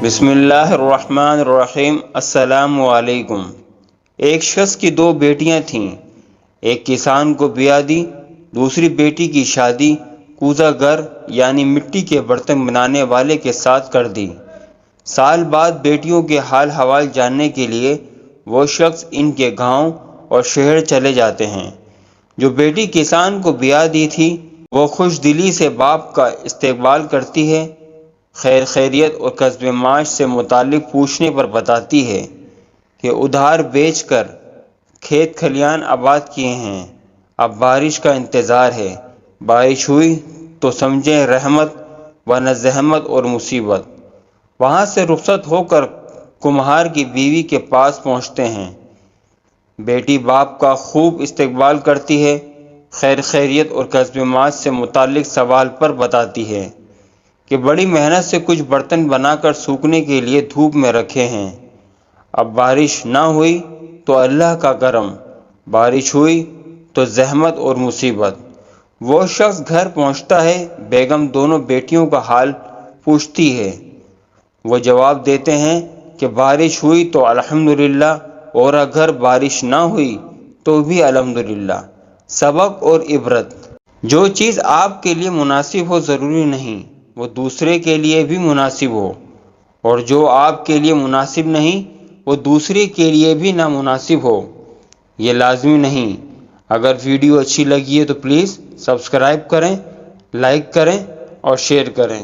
بسم اللہ الرحمن الرحیم۔ السلام علیکم۔ ایک شخص کی دو بیٹیاں تھیں۔ ایک کسان کو بیاہ دی، دوسری بیٹی کی شادی کوزہ گر یعنی مٹی کے برتن بنانے والے کے ساتھ کر دی۔ سال بعد بیٹیوں کے حال حوال جاننے کے لیے وہ شخص ان کے گاؤں اور شہر چلے جاتے ہیں۔ جو بیٹی کسان کو بیاہ دی تھی وہ خوش دلی سے باپ کا استقبال کرتی ہے، خیر خیریت اور کسب معاش سے متعلق پوچھنے پر بتاتی ہے کہ ادھار بیچ کر کھیت کھلیان آباد کیے ہیں، اب بارش کا انتظار ہے، بارش ہوئی تو سمجھیں رحمت ورنہ زحمت اور مصیبت۔ وہاں سے رخصت ہو کر کمہار کی بیوی کے پاس پہنچتے ہیں۔ بیٹی باپ کا خوب استقبال کرتی ہے، خیر خیریت اور کسب معاش سے متعلق سوال پر بتاتی ہے کہ بڑی محنت سے کچھ برتن بنا کر سوکھنے کے لیے دھوپ میں رکھے ہیں، اب بارش نہ ہوئی تو اللہ کا کرم، بارش ہوئی تو زحمت اور مصیبت۔ وہ شخص گھر پہنچتا ہے، بیگم دونوں بیٹیوں کا حال پوچھتی ہے۔ وہ جواب دیتے ہیں کہ بارش ہوئی تو الحمدللہ اور اگر بارش نہ ہوئی تو بھی الحمدللہ۔ سبق اور عبرت: جو چیز آپ کے لیے مناسب ہو ضروری نہیں وہ دوسرے کے لیے بھی مناسب ہو، اور جو آپ کے لیے مناسب نہیں وہ دوسرے کے لیے بھی نامناسب ہو، یہ لازمی نہیں۔ اگر ویڈیو اچھی لگی ہے تو پلیز سبسکرائب کریں، لائک کریں اور شیئر کریں۔